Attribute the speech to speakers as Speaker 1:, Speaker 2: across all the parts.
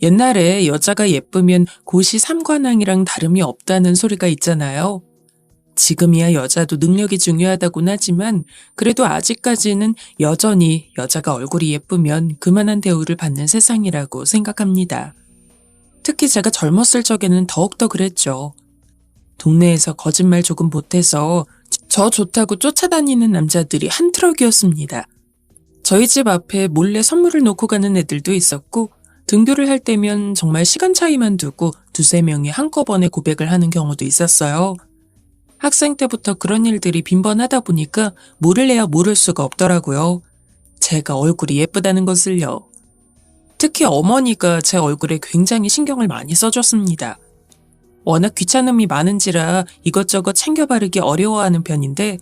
Speaker 1: 옛날에 여자가 예쁘면 고시 삼관왕이랑 다름이 없다는 소리가 있잖아요. 지금이야 여자도 능력이 중요하다곤 하지만 그래도 아직까지는 여전히 여자가 얼굴이 예쁘면 그만한 대우를 받는 세상이라고 생각합니다. 특히 제가 젊었을 적에는 더욱더 그랬죠. 동네에서 거짓말 조금 보태서 저 좋다고 쫓아다니는 남자들이 한 트럭이었습니다. 저희 집 앞에 몰래 선물을 놓고 가는 애들도 있었고 등교를 할 때면 정말 시간 차이만 두고 두세 명이 한꺼번에 고백을 하는 경우도 있었어요. 학생 때부터 그런 일들이 빈번하다 보니까 모를래야 모를 수가 없더라고요. 제가 얼굴이 예쁘다는 것을요. 특히 어머니가 제 얼굴에 굉장히 신경을 많이 써줬습니다. 워낙 귀찮음이 많은지라 이것저것 챙겨 바르기 어려워하는 편인데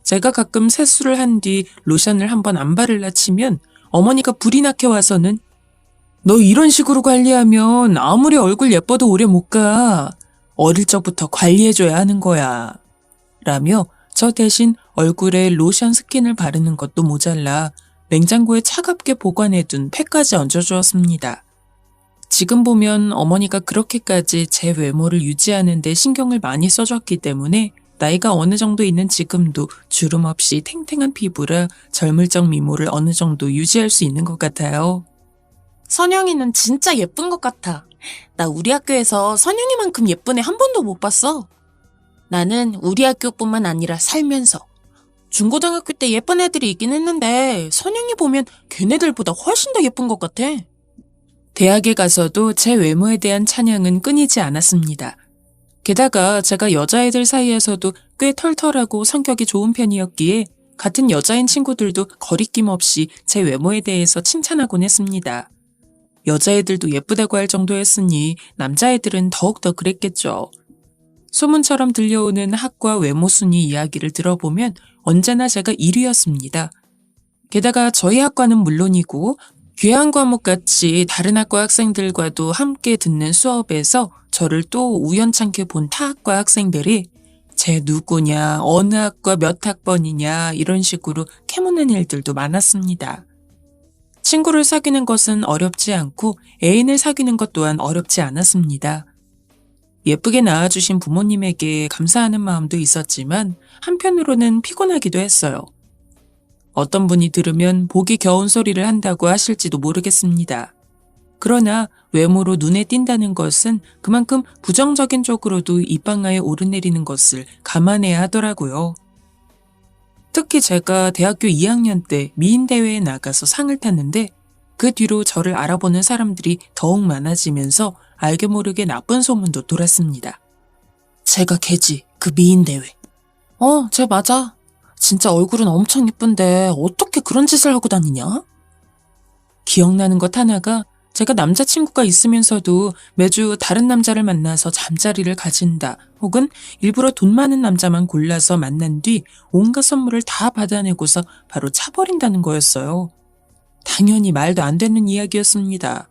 Speaker 1: 제가 가끔 세수를 한 뒤 로션을 한번 안 바르려 치면 어머니가 불이 나게 와서는 너 이런 식으로 관리하면 아무리 얼굴 예뻐도 오래 못 가. 어릴 적부터 관리해줘야 하는 거야. 라며 저 대신 얼굴에 로션 스킨을 바르는 것도 모자라 냉장고에 차갑게 보관해둔 팩까지 얹어주었습니다. 지금 보면 어머니가 그렇게까지 제 외모를 유지하는 데 신경을 많이 써줬기 때문에 나이가 어느 정도 있는 지금도 주름 없이 탱탱한 피부라 젊을 적 미모를 어느 정도 유지할 수 있는 것 같아요.
Speaker 2: 선영이는 진짜 예쁜 것 같아. 나 우리 학교에서 선영이만큼 예쁜 애 한 번도 못 봤어. 나는 우리 학교뿐만 아니라 살면서 중고등학교 때 예쁜 애들이 있긴 했는데 선영이 보면 걔네들보다 훨씬 더 예쁜 것 같아.
Speaker 1: 대학에 가서도 제 외모에 대한 찬양은 끊이지 않았습니다. 게다가 제가 여자애들 사이에서도 꽤 털털하고 성격이 좋은 편이었기에 같은 여자인 친구들도 거리낌 없이 제 외모에 대해서 칭찬하곤 했습니다. 여자애들도 예쁘다고 할 정도였으니 남자애들은 더욱더 그랬겠죠. 소문처럼 들려오는 학과 외모 순위 이야기를 들어보면 언제나 제가 1위였습니다. 게다가 저희 학과는 물론이고 귀한 과목같이 다른 학과 학생들과도 함께 듣는 수업에서 저를 또 우연찮게 본 타 학과 학생들이 쟤 누구냐, 어느 학과 몇 학번이냐 이런 식으로 캐묻는 일들도 많았습니다. 친구를 사귀는 것은 어렵지 않고 애인을 사귀는 것 또한 어렵지 않았습니다. 예쁘게 낳아주신 부모님에게 감사하는 마음도 있었지만 한편으로는 피곤하기도 했어요. 어떤 분이 들으면 보기 겨운 소리를 한다고 하실지도 모르겠습니다. 그러나 외모로 눈에 띈다는 것은 그만큼 부정적인 쪽으로도 입방아에 오르내리는 것을 감안해야 하더라고요. 특히 제가 대학교 2학년 때 미인대회에 나가서 상을 탔는데 그 뒤로 저를 알아보는 사람들이 더욱 많아지면서 알게 모르게 나쁜 소문도 돌았습니다.
Speaker 2: 제가 걔지, 그 미인대회. 쟤 맞아. 진짜 얼굴은 엄청 예쁜데 어떻게 그런 짓을 하고 다니냐?
Speaker 1: 기억나는 것 하나가 제가 남자친구가 있으면서도 매주 다른 남자를 만나서 잠자리를 가진다 혹은 일부러 돈 많은 남자만 골라서 만난 뒤 온갖 선물을 다 받아내고서 바로 차버린다는 거였어요. 당연히 말도 안 되는 이야기였습니다.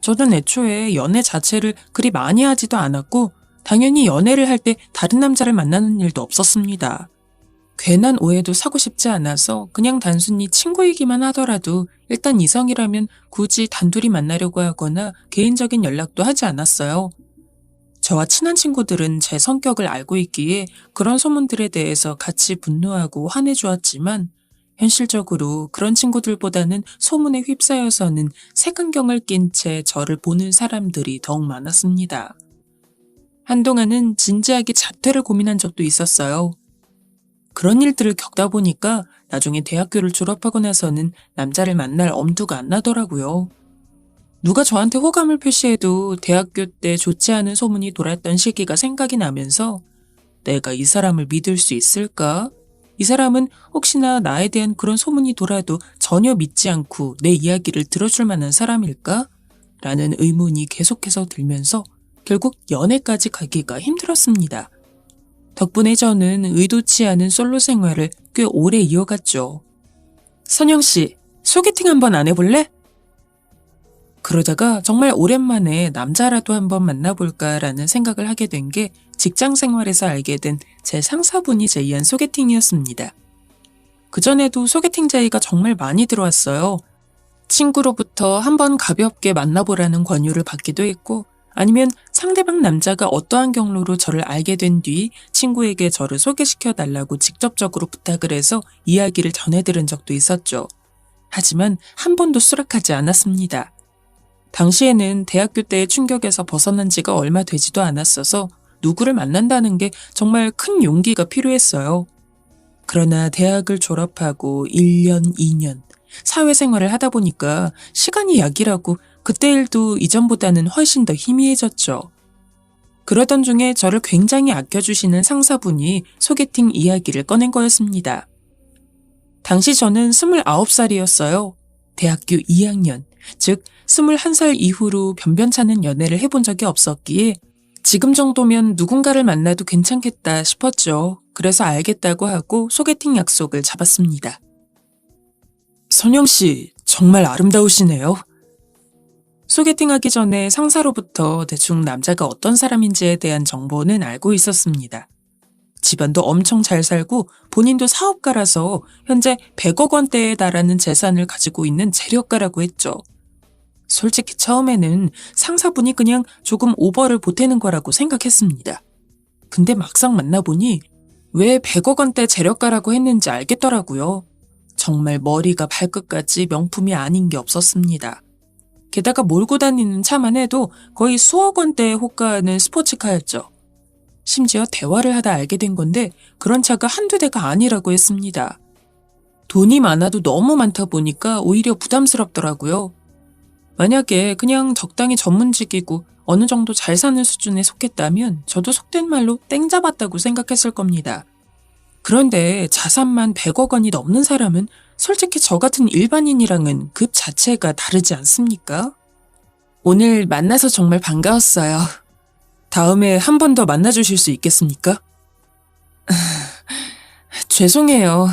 Speaker 1: 저는 애초에 연애 자체를 그리 많이 하지도 않았고 당연히 연애를 할 때 다른 남자를 만나는 일도 없었습니다. 괜한 오해도 사고 싶지 않아서 그냥 단순히 친구이기만 하더라도 일단 이성이라면 굳이 단둘이 만나려고 하거나 개인적인 연락도 하지 않았어요. 저와 친한 친구들은 제 성격을 알고 있기에 그런 소문들에 대해서 같이 분노하고 화내주었지만 현실적으로 그런 친구들보다는 소문에 휩싸여서는 색안경을 낀 채 저를 보는 사람들이 더욱 많았습니다. 한동안은 진지하게 자퇴를 고민한 적도 있었어요. 그런 일들을 겪다 보니까 나중에 대학교를 졸업하고 나서는 남자를 만날 엄두가 안 나더라고요. 누가 저한테 호감을 표시해도 대학교 때 좋지 않은 소문이 돌았던 시기가 생각이 나면서 내가 이 사람을 믿을 수 있을까? 이 사람은 혹시나 나에 대한 그런 소문이 돌아도 전혀 믿지 않고 내 이야기를 들어줄 만한 사람일까? 라는 의문이 계속해서 들면서 결국 연애까지 가기가 힘들었습니다. 덕분에 저는 의도치 않은 솔로 생활을 꽤 오래 이어갔죠. 선영씨, 소개팅 한번 안 해볼래? 그러다가 정말 오랜만에 남자라도 한번 만나볼까라는 생각을 하게 된 게 직장 생활에서 알게 된 제 상사분이 제의한 소개팅이었습니다. 그전에도 소개팅 제의가 정말 많이 들어왔어요. 친구로부터 한번 가볍게 만나보라는 권유를 받기도 했고, 아니면 상대방 남자가 어떠한 경로로 저를 알게 된 뒤 친구에게 저를 소개시켜 달라고 직접적으로 부탁을 해서 이야기를 전해들은 적도 있었죠. 하지만 한 번도 수락하지 않았습니다. 당시에는 대학교 때의 충격에서 벗어난 지가 얼마 되지도 않았어서 누구를 만난다는 게 정말 큰 용기가 필요했어요. 그러나 대학을 졸업하고 1년, 2년, 사회생활을 하다 보니까 시간이 약이라고 그때 일도 이전보다는 훨씬 더 희미해졌죠. 그러던 중에 저를 굉장히 아껴주시는 상사분이 소개팅 이야기를 꺼낸 거였습니다. 당시 저는 29살이었어요. 대학교 2학년, 즉 21살 이후로 변변찮은 연애를 해본 적이 없었기에 지금 정도면 누군가를 만나도 괜찮겠다 싶었죠. 그래서 알겠다고 하고 소개팅 약속을 잡았습니다. 선영씨, 정말 아름다우시네요. 소개팅하기 전에 상사로부터 대충 남자가 어떤 사람인지에 대한 정보는 알고 있었습니다. 집안도 엄청 잘 살고 본인도 사업가라서 현재 100억 원대에 달하는 재산을 가지고 있는 재력가라고 했죠. 솔직히 처음에는 상사분이 그냥 조금 오버를 보태는 거라고 생각했습니다. 근데 막상 만나보니 왜 100억 원대 재력가라고 했는지 알겠더라고요. 정말 머리가 발끝까지 명품이 아닌 게 없었습니다. 게다가 몰고 다니는 차만 해도 거의 수억 원대에 호가하는 스포츠카였죠. 심지어 대화를 하다 알게 된 건데 그런 차가 한두 대가 아니라고 했습니다. 돈이 많아도 너무 많다 보니까 오히려 부담스럽더라고요. 만약에 그냥 적당히 전문직이고 어느 정도 잘 사는 수준에 속했다면 저도 속된 말로 땡 잡았다고 생각했을 겁니다. 그런데 자산만 100억 원이 넘는 사람은 솔직히 저 같은 일반인이랑은 급 자체가 다르지 않습니까? 오늘 만나서 정말 반가웠어요. 다음에 한 번 더 만나주실 수 있겠습니까? 죄송해요.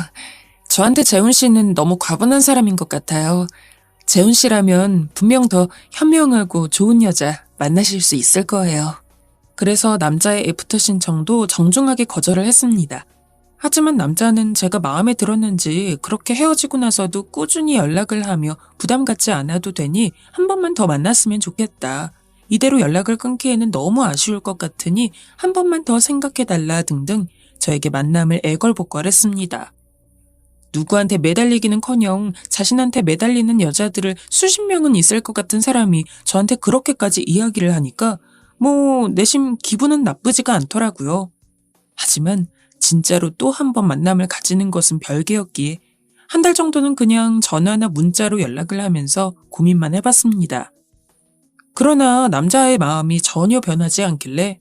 Speaker 1: 저한테 재훈 씨는 너무 과분한 사람인 것 같아요. 재훈 씨라면 분명 더 현명하고 좋은 여자 만나실 수 있을 거예요. 그래서 남자의 애프터 신청도 정중하게 거절을 했습니다. 하지만 남자는 제가 마음에 들었는지 그렇게 헤어지고 나서도 꾸준히 연락을 하며 부담 갖지 않아도 되니 한 번만 더 만났으면 좋겠다. 이대로 연락을 끊기에는 너무 아쉬울 것 같으니 한 번만 더 생각해달라 등등 저에게 만남을 애걸복걸했습니다. 누구한테 매달리기는커녕 자신한테 매달리는 여자들을 수십 명은 있을 것 같은 사람이 저한테 그렇게까지 이야기를 하니까 내심 기분은 나쁘지가 않더라고요. 하지만 진짜로 또 한 번 만남을 가지는 것은 별개였기에 한 달 정도는 그냥 전화나 문자로 연락을 하면서 고민만 해봤습니다. 그러나 남자의 마음이 전혀 변하지 않길래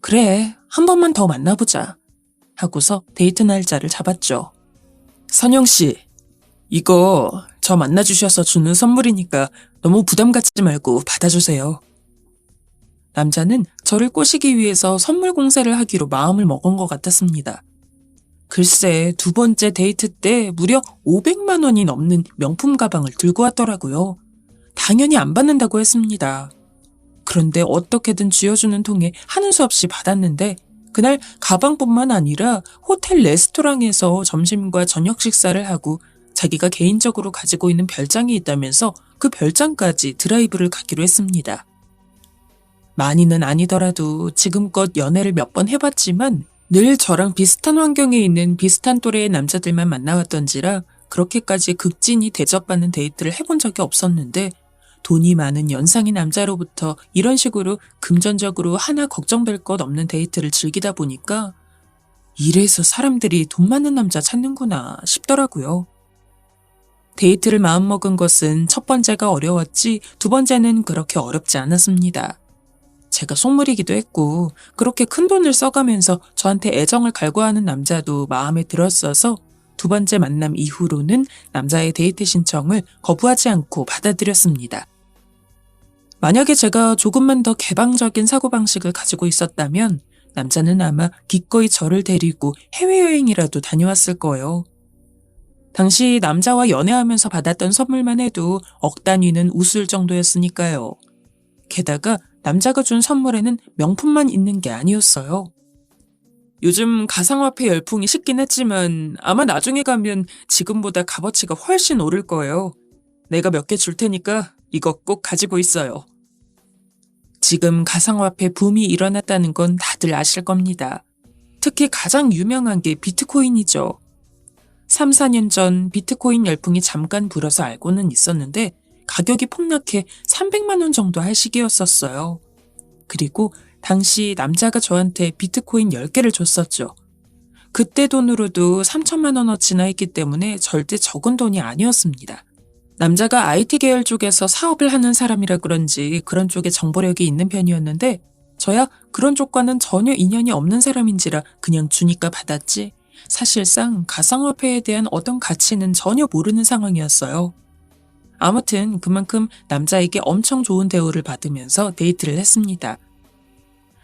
Speaker 1: 그래, 한 번만 더 만나보자 하고서 데이트 날짜를 잡았죠. 선영씨, 이거 저 만나주셔서 주는 선물이니까 너무 부담 갖지 말고 받아주세요. 남자는 저를 꼬시기 위해서 선물 공세를 하기로 마음을 먹은 것 같았습니다. 글쎄, 두 번째 데이트 때 무려 500만 원이 넘는 명품 가방을 들고 왔더라고요. 당연히 안 받는다고 했습니다. 그런데 어떻게든 쥐어주는 통에 하는 수 없이 받았는데 그날 가방뿐만 아니라 호텔 레스토랑에서 점심과 저녁 식사를 하고 자기가 개인적으로 가지고 있는 별장이 있다면서 그 별장까지 드라이브를 가기로 했습니다. 많이는 아니더라도 지금껏 연애를 몇 번 해봤지만 늘 저랑 비슷한 환경에 있는 비슷한 또래의 남자들만 만나왔던지라 그렇게까지 극진히 대접받는 데이트를 해본 적이 없었는데 돈이 많은 연상의 남자로부터 이런 식으로 금전적으로 하나 걱정될 것 없는 데이트를 즐기다 보니까 이래서 사람들이 돈 많은 남자 찾는구나 싶더라고요. 데이트를 마음먹은 것은 첫 번째가 어려웠지 두 번째는 그렇게 어렵지 않았습니다. 제가 속물이기도 했고 그렇게 큰 돈을 써가면서 저한테 애정을 갈구하는 남자도 마음에 들었어서 두 번째 만남 이후로는 남자의 데이트 신청을 거부하지 않고 받아들였습니다. 만약에 제가 조금만 더 개방적인 사고방식을 가지고 있었다면 남자는 아마 기꺼이 저를 데리고 해외여행이라도 다녀왔을 거예요. 당시 남자와 연애하면서 받았던 선물만 해도 억 단위는 웃을 정도였으니까요. 게다가 남자가 준 선물에는 명품만 있는 게 아니었어요. 요즘 가상화폐 열풍이 식긴 했지만 아마 나중에 가면 지금보다 값어치가 훨씬 오를 거예요. 내가 몇 개 줄 테니까 이거 꼭 가지고 있어요. 지금 가상화폐 붐이 일어났다는 건 다들 아실 겁니다. 특히 가장 유명한 게 비트코인이죠. 3, 4년 전 비트코인 열풍이 잠깐 불어서 알고는 있었는데 가격이 폭락해 300만 원 정도 할 시기였었어요. 그리고 당시 남자가 저한테 비트코인 10개를 줬었죠. 그때 돈으로도 3천만 원어치나 했기 때문에 절대 적은 돈이 아니었습니다. 남자가 IT 계열 쪽에서 사업을 하는 사람이라 그런지 그런 쪽에 정보력이 있는 편이었는데 저야 그런 쪽과는 전혀 인연이 없는 사람인지라 그냥 주니까 받았지 사실상 가상화폐에 대한 어떤 가치는 전혀 모르는 상황이었어요. 아무튼 그만큼 남자에게 엄청 좋은 대우를 받으면서 데이트를 했습니다.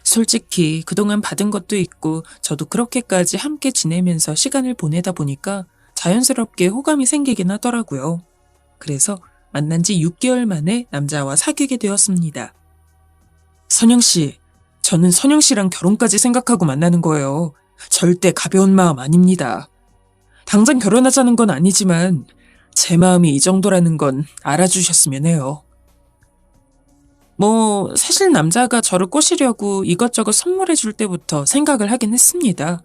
Speaker 1: 솔직히 그동안 받은 것도 있고 저도 그렇게까지 함께 지내면서 시간을 보내다 보니까 자연스럽게 호감이 생기긴 하더라고요. 그래서 만난 지 6개월 만에 남자와 사귀게 되었습니다. 선영씨, 저는 선영씨랑 결혼까지 생각하고 만나는 거예요. 절대 가벼운 마음 아닙니다. 당장 결혼하자는 건 아니지만 제 마음이 이 정도라는 건 알아주셨으면 해요. 사실 남자가 저를 꼬시려고 이것저것 선물해 줄 때부터 생각을 하긴 했습니다.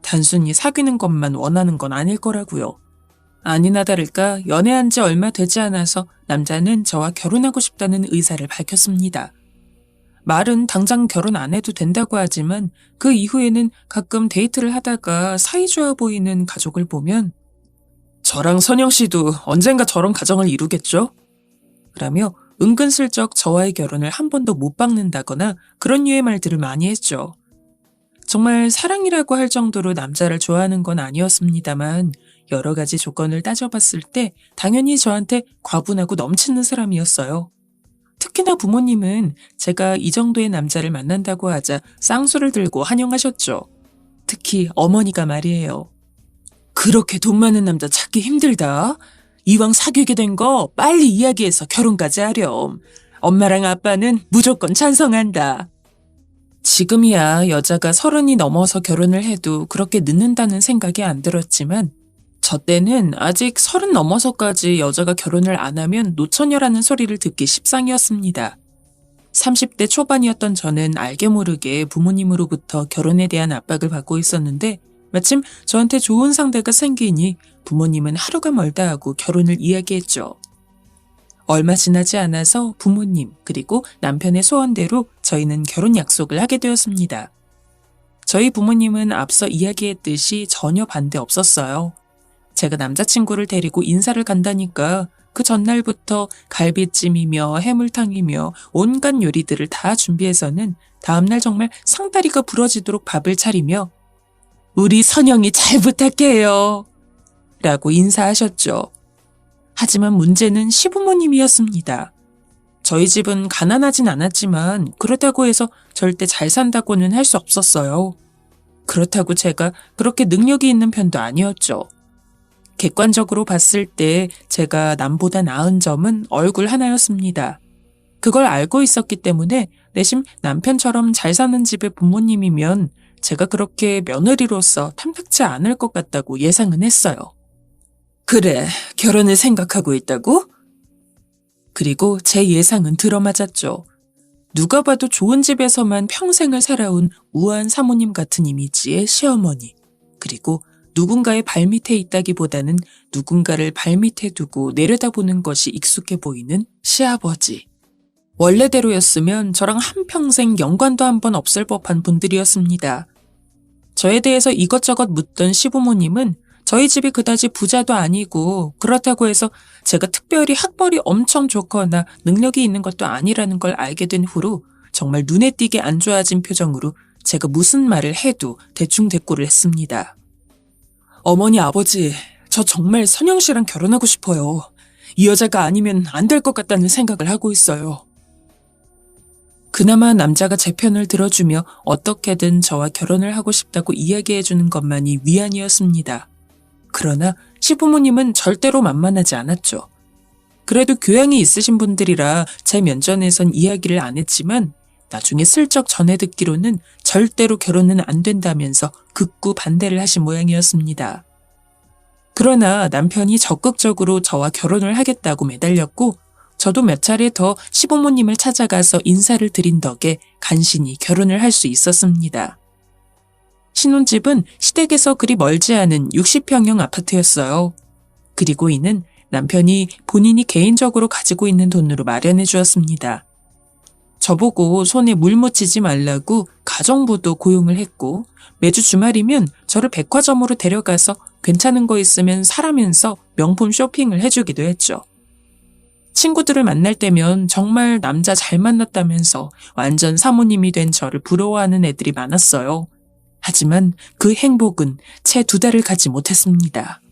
Speaker 1: 단순히 사귀는 것만 원하는 건 아닐 거라고요. 아니나 다를까 연애한 지 얼마 되지 않아서 남자는 저와 결혼하고 싶다는 의사를 밝혔습니다. 말은 당장 결혼 안 해도 된다고 하지만 그 이후에는 가끔 데이트를 하다가 사이좋아 보이는 가족을 보면 저랑 선영 씨도 언젠가 저런 가정을 이루겠죠? 라며 은근슬쩍 저와의 결혼을 한 번도 못 박는다거나 그런 류의 말들을 많이 했죠. 정말 사랑이라고 할 정도로 남자를 좋아하는 건 아니었습니다만 여러 가지 조건을 따져봤을 때 당연히 저한테 과분하고 넘치는 사람이었어요. 특히나 부모님은 제가 이 정도의 남자를 만난다고 하자 쌍수를 들고 환영하셨죠. 특히 어머니가 말이에요. 그렇게 돈 많은 남자 찾기 힘들다. 이왕 사귀게 된 거 빨리 이야기해서 결혼까지 하렴. 엄마랑 아빠는 무조건 찬성한다. 지금이야 여자가 30이 넘어서 결혼을 해도 그렇게 늦는다는 생각이 안 들었지만 저 때는 아직 30 넘어서까지 여자가 결혼을 안 하면 노처녀라는 소리를 듣기 십상이었습니다. 30대 초반이었던 저는 알게 모르게 부모님으로부터 결혼에 대한 압박을 받고 있었는데 마침 저한테 좋은 상대가 생기니 부모님은 하루가 멀다 하고 결혼을 이야기했죠. 얼마 지나지 않아서 부모님 그리고 남편의 소원대로 저희는 결혼 약속을 하게 되었습니다. 저희 부모님은 앞서 이야기했듯이 전혀 반대 없었어요. 제가 남자친구를 데리고 인사를 간다니까 그 전날부터 갈비찜이며 해물탕이며 온갖 요리들을 다 준비해서는 다음날 정말 상다리가 부러지도록 밥을 차리며 우리 선영이 잘 부탁해요 라고 인사하셨죠. 하지만 문제는 시부모님이었습니다. 저희 집은 가난하진 않았지만 그렇다고 해서 절대 잘 산다고는 할 수 없었어요. 그렇다고 제가 그렇게 능력이 있는 편도 아니었죠. 객관적으로 봤을 때 제가 남보다 나은 점은 얼굴 하나였습니다. 그걸 알고 있었기 때문에 내심 남편처럼 잘 사는 집의 부모님이면 제가 그렇게 며느리로서 탐탁지 않을 것 같다고 예상은 했어요. 그래, 결혼을 생각하고 있다고? 그리고 제 예상은 들어맞았죠. 누가 봐도 좋은 집에서만 평생을 살아온 우아한 사모님 같은 이미지의 시어머니, 그리고 누군가의 발밑에 있다기보다는 누군가를 발밑에 두고 내려다보는 것이 익숙해 보이는 시아버지. 원래대로였으면 저랑 한평생 연관도 한 번 없을 법한 분들이었습니다. 저에 대해서 이것저것 묻던 시부모님은 저희 집이 그다지 부자도 아니고 그렇다고 해서 제가 특별히 학벌이 엄청 좋거나 능력이 있는 것도 아니라는 걸 알게 된 후로 정말 눈에 띄게 안 좋아진 표정으로 제가 무슨 말을 해도 대충대꾸를 했습니다. 어머니, 아버지, 저 정말 선영 씨랑 결혼하고 싶어요. 이 여자가 아니면 안 될 것 같다는 생각을 하고 있어요. 그나마 남자가 제 편을 들어주며 어떻게든 저와 결혼을 하고 싶다고 이야기해주는 것만이 위안이었습니다. 그러나 시부모님은 절대로 만만하지 않았죠. 그래도 교양이 있으신 분들이라 제 면전에선 이야기를 안 했지만 나중에 슬쩍 전해 듣기로는 절대로 결혼은 안 된다면서 극구 반대를 하신 모양이었습니다. 그러나 남편이 적극적으로 저와 결혼을 하겠다고 매달렸고 저도 몇 차례 더 시부모님을 찾아가서 인사를 드린 덕에 간신히 결혼을 할 수 있었습니다. 신혼집은 시댁에서 그리 멀지 않은 60평형 아파트였어요. 그리고 이는 남편이 본인이 개인적으로 가지고 있는 돈으로 마련해 주었습니다. 저보고 손에 물 묻히지 말라고 가정부도 고용을 했고 매주 주말이면 저를 백화점으로 데려가서 괜찮은 거 있으면 사라면서 명품 쇼핑을 해주기도 했죠. 친구들을 만날 때면 정말 남자 잘 만났다면서 완전 사모님이 된 저를 부러워하는 애들이 많았어요. 하지만 그 행복은 채 2달을 가지 못했습니다.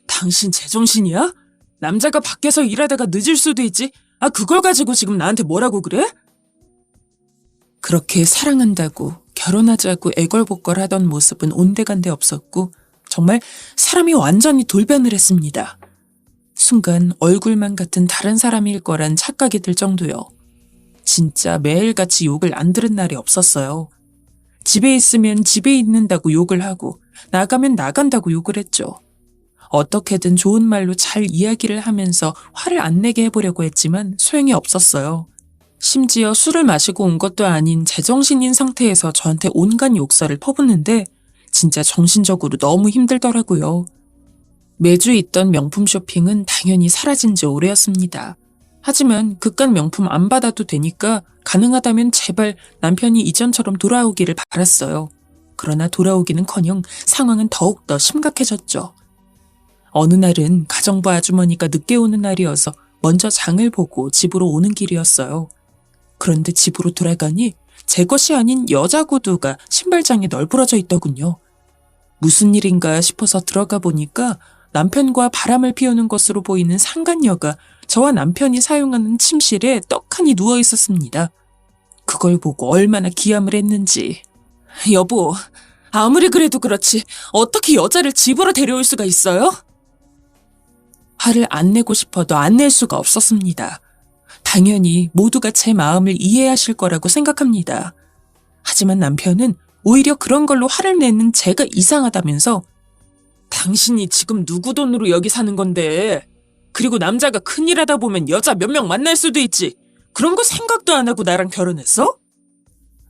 Speaker 1: 당신 제정신이야? 남자가 밖에서 일하다가 늦을 수도 있지. 그걸 가지고 지금 나한테 뭐라고 그래? 그렇게 사랑한다고 결혼하자고 애걸복걸하던 모습은 온데간데 없었고 정말 사람이 완전히 돌변을 했습니다. 순간 얼굴만 같은 다른 사람일 거란 착각이 들 정도요. 진짜 매일같이 욕을 안 들은 날이 없었어요. 집에 있으면 집에 있는다고 욕을 하고 나가면 나간다고 욕을 했죠. 어떻게든 좋은 말로 잘 이야기를 하면서 화를 안 내게 해보려고 했지만 소용이 없었어요. 심지어 술을 마시고 온 것도 아닌 제정신인 상태에서 저한테 온갖 욕설을 퍼붓는데 진짜 정신적으로 너무 힘들더라고요. 매주 있던 명품 쇼핑은 당연히 사라진 지 오래였습니다. 하지만 그깟 명품 안 받아도 되니까 가능하다면 제발 남편이 이전처럼 돌아오기를 바랐어요. 그러나 돌아오기는커녕 상황은 더욱더 심각해졌죠. 어느 날은 가정부 아주머니가 늦게 오는 날이어서 먼저 장을 보고 집으로 오는 길이었어요. 그런데 집으로 돌아가니 제 것이 아닌 여자 구두가 신발장에 널브러져 있더군요. 무슨 일인가 싶어서 들어가 보니까 남편과 바람을 피우는 것으로 보이는 상간녀가 저와 남편이 사용하는 침실에 떡하니 누워 있었습니다. 그걸 보고 얼마나 기함을 했는지. 여보, 아무리 그래도 그렇지 어떻게 여자를 집으로 데려올 수가 있어요? 화를 안 내고 싶어도 안 낼 수가 없었습니다. 당연히 모두가 제 마음을 이해하실 거라고 생각합니다. 하지만 남편은 오히려 그런 걸로 화를 내는 제가 이상하다면서 당신이 지금 누구 돈으로 여기 사는 건데 그리고 남자가 큰일 하다 보면 여자 몇 명 만날 수도 있지 그런 거 생각도 안 하고 나랑 결혼했어?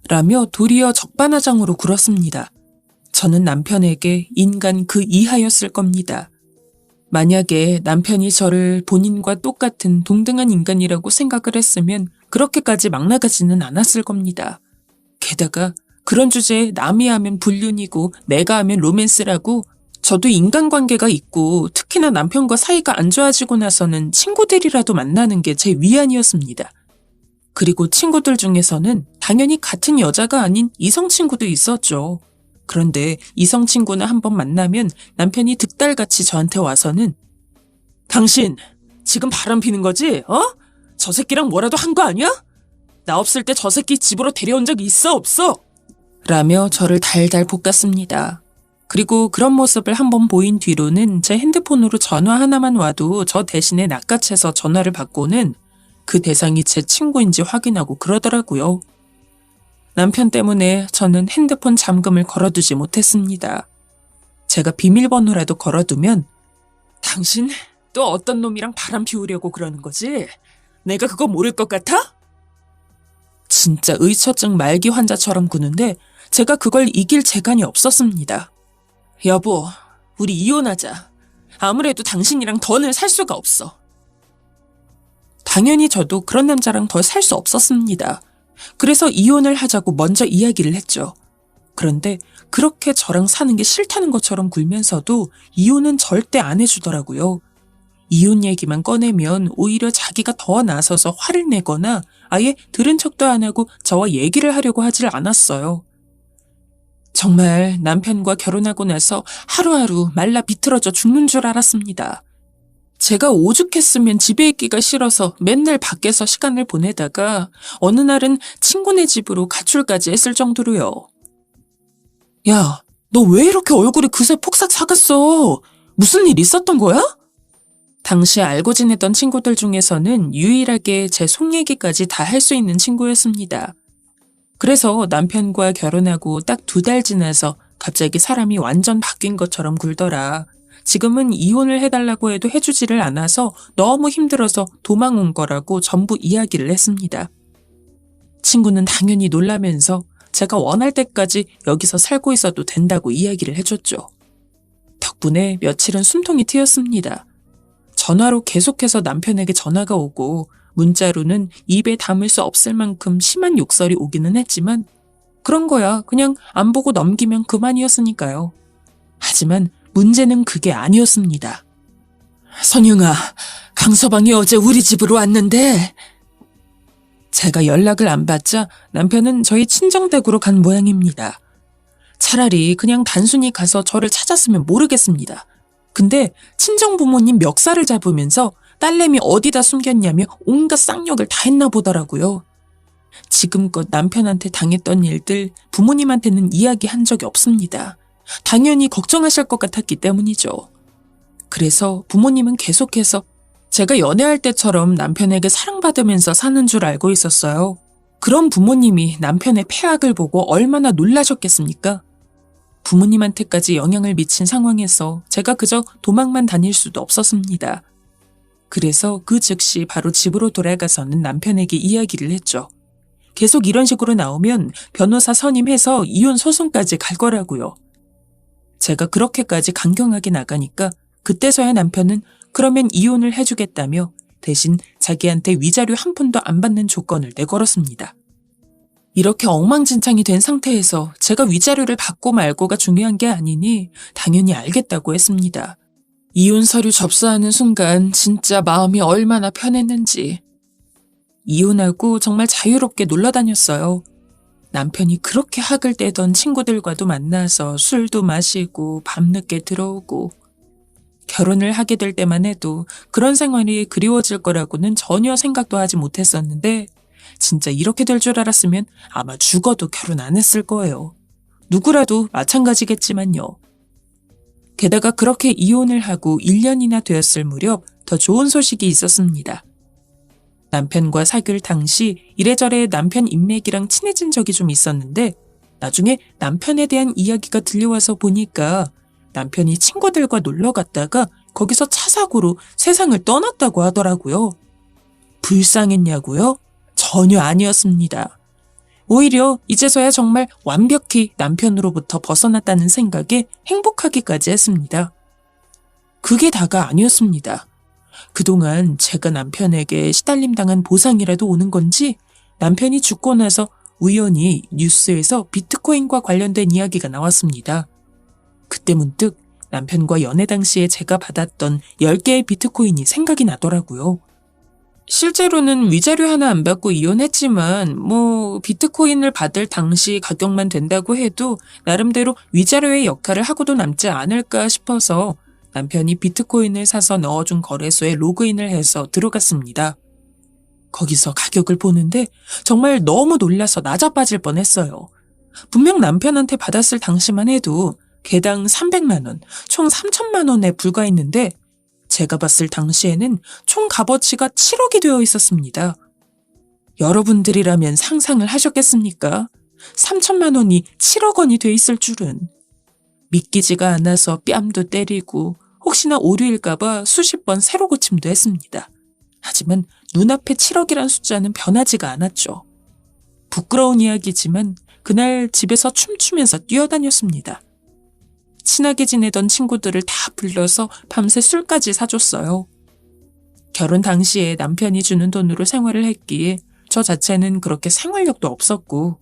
Speaker 1: 라며 도리어 적반하장으로 굴었습니다. 저는 남편에게 인간 그 이하였을 겁니다. 만약에 남편이 저를 본인과 똑같은 동등한 인간이라고 생각을 했으면 그렇게까지 막 나가지는 않았을 겁니다. 게다가 그런 주제에 남이 하면 불륜이고 내가 하면 로맨스라고 저도 인간관계가 있고 특히나 남편과 사이가 안 좋아지고 나서는 친구들이라도 만나는 게 제 위안이었습니다. 그리고 친구들 중에서는 당연히 같은 여자가 아닌 이성 친구도 있었죠. 그런데 이성 친구나 한번 만나면 남편이 득달같이 저한테 와서는 당신 지금 바람 피는 거지? 저 새끼랑 뭐라도 한 거 아니야? 나 없을 때 저 새끼 집으로 데려온 적 있어 없어? 라며 저를 달달 볶았습니다. 그리고 그런 모습을 한번 보인 뒤로는 제 핸드폰으로 전화 하나만 와도 저 대신에 낚아채서 전화를 받고는 그 대상이 제 친구인지 확인하고 그러더라고요. 남편 때문에 저는 핸드폰 잠금을 걸어두지 못했습니다. 제가 비밀번호라도 걸어두면 당신 또 어떤 놈이랑 바람 피우려고 그러는 거지? 내가 그거 모를 것 같아? 진짜 의처증 말기 환자처럼 구는데 제가 그걸 이길 재간이 없었습니다. 여보, 우리 이혼하자. 아무래도 당신이랑 더는 살 수가 없어. 당연히 저도 그런 남자랑 더 살 수 없었습니다. 그래서 이혼을 하자고 먼저 이야기를 했죠. 그런데 그렇게 저랑 사는 게 싫다는 것처럼 굴면서도 이혼은 절대 안 해주더라고요. 이혼 얘기만 꺼내면 오히려 자기가 더 나서서 화를 내거나 아예 들은 척도 안 하고 저와 얘기를 하려고 하질 않았어요. 정말 남편과 결혼하고 나서 하루하루 말라 비틀어져 죽는 줄 알았습니다. 제가 오죽했으면 집에 있기가 싫어서 맨날 밖에서 시간을 보내다가 어느 날은 친구네 집으로 가출까지 했을 정도로요. 야, 너 왜 이렇게 얼굴이 그새 폭삭 사갔어? 무슨 일 있었던 거야? 당시 알고 지냈던 친구들 중에서는 유일하게 제 속 얘기까지 다 할 수 있는 친구였습니다. 그래서 남편과 결혼하고 딱 2달 지나서 갑자기 사람이 완전 바뀐 것처럼 굴더라. 지금은 이혼을 해달라고 해도 해주지를 않아서 너무 힘들어서 도망 온 거라고 전부 이야기를 했습니다. 친구는 당연히 놀라면서 제가 원할 때까지 여기서 살고 있어도 된다고 이야기를 해줬죠. 덕분에 며칠은 숨통이 트였습니다. 전화로 계속해서 남편에게 전화가 오고 문자로는 입에 담을 수 없을 만큼 심한 욕설이 오기는 했지만 그런 거야 그냥 안 보고 넘기면 그만이었으니까요. 하지만 문제는 그게 아니었습니다. 선영아, 강서방이 어제 우리 집으로 왔는데. 제가 연락을 안 받자 남편은 저희 친정댁으로 간 모양입니다. 차라리 그냥 단순히 가서 저를 찾았으면 모르겠습니다. 근데 친정 부모님 멱살을 잡으면서 딸내미 어디다 숨겼냐며 온갖 쌍욕을 다 했나 보더라고요. 지금껏 남편한테 당했던 일들 부모님한테는 이야기한 적이 없습니다. 당연히 걱정하실 것 같았기 때문이죠. 그래서 부모님은 계속해서 제가 연애할 때처럼 남편에게 사랑받으면서 사는 줄 알고 있었어요. 그런 부모님이 남편의 폐악을 보고 얼마나 놀라셨겠습니까? 부모님한테까지 영향을 미친 상황에서 제가 그저 도망만 다닐 수도 없었습니다. 그래서 그 즉시 바로 집으로 돌아가서는 남편에게 이야기를 했죠. 계속 이런 식으로 나오면 변호사 선임해서 이혼 소송까지 갈 거라고요. 제가 그렇게까지 강경하게 나가니까 그때서야 남편은 그러면 이혼을 해주겠다며 대신 자기한테 위자료 한 푼도 안 받는 조건을 내걸었습니다. 이렇게 엉망진창이 된 상태에서 제가 위자료를 받고 말고가 중요한 게 아니니 당연히 알겠다고 했습니다. 이혼 서류 접수하는 순간 진짜 마음이 얼마나 편했는지. 이혼하고 정말 자유롭게 놀러 다녔어요. 남편이 그렇게 학을 떼던 친구들과도 만나서 술도 마시고 밤늦게 들어오고 결혼을 하게 될 때만 해도 그런 생활이 그리워질 거라고는 전혀 생각도 하지 못했었는데 진짜 이렇게 될 줄 알았으면 아마 죽어도 결혼 안 했을 거예요. 누구라도 마찬가지겠지만요. 게다가 그렇게 이혼을 하고 1년이나 되었을 무렵 더 좋은 소식이 있었습니다. 남편과 사귈 당시 이래저래 남편 인맥이랑 친해진 적이 좀 있었는데 나중에 남편에 대한 이야기가 들려와서 보니까 남편이 친구들과 놀러 갔다가 거기서 차 사고로 세상을 떠났다고 하더라고요. 불쌍했냐고요? 전혀 아니었습니다. 오히려 이제서야 정말 완벽히 남편으로부터 벗어났다는 생각에 행복하기까지 했습니다. 그게 다가 아니었습니다. 그동안 제가 남편에게 시달림당한 보상이라도 오는 건지 남편이 죽고 나서 우연히 뉴스에서 비트코인과 관련된 이야기가 나왔습니다. 그때 문득 남편과 연애 당시에 제가 받았던 10개의 비트코인이 생각이 나더라고요. 실제로는 위자료 하나 안 받고 이혼했지만 비트코인을 받을 당시 가격만 된다고 해도 나름대로 위자료의 역할을 하고도 남지 않을까 싶어서 남편이 비트코인을 사서 넣어준 거래소에 로그인을 해서 들어갔습니다. 거기서 가격을 보는데 정말 너무 놀라서 나자빠질 뻔했어요. 분명 남편한테 받았을 당시만 해도 개당 300만 원, 총 3천만 원에 불과했는데 제가 봤을 당시에는 총 값어치가 7억이 되어 있었습니다. 여러분들이라면 상상을 하셨겠습니까? 3천만 원이 7억 원이 돼 있을 줄은. 믿기지가 않아서 뺨도 때리고 혹시나 오류일까봐 수십 번 새로 고침도 했습니다. 하지만 눈앞에 7억이란 숫자는 변하지가 않았죠. 부끄러운 이야기지만 그날 집에서 춤추면서 뛰어다녔습니다. 친하게 지내던 친구들을 다 불러서 밤새 술까지 사줬어요. 결혼 당시에 남편이 주는 돈으로 생활을 했기에 저 자체는 그렇게 생활력도 없었고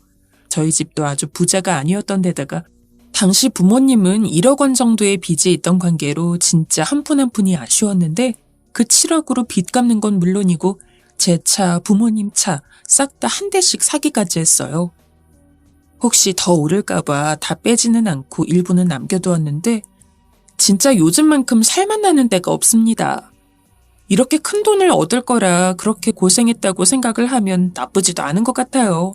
Speaker 1: 저희 집도 아주 부자가 아니었던 데다가 당시 부모님은 1억 원 정도의 빚이 있던 관계로 진짜 한 푼 한 푼이 아쉬웠는데 그 7억으로 빚 갚는 건 물론이고 제 차, 부모님 차 싹 다 한 대씩 사기까지 했어요. 혹시 더 오를까봐 다 빼지는 않고 일부는 남겨두었는데 진짜 요즘만큼 살만 나는 데가 없습니다. 이렇게 큰 돈을 얻을 거라 그렇게 고생했다고 생각을 하면 나쁘지도 않은 것 같아요.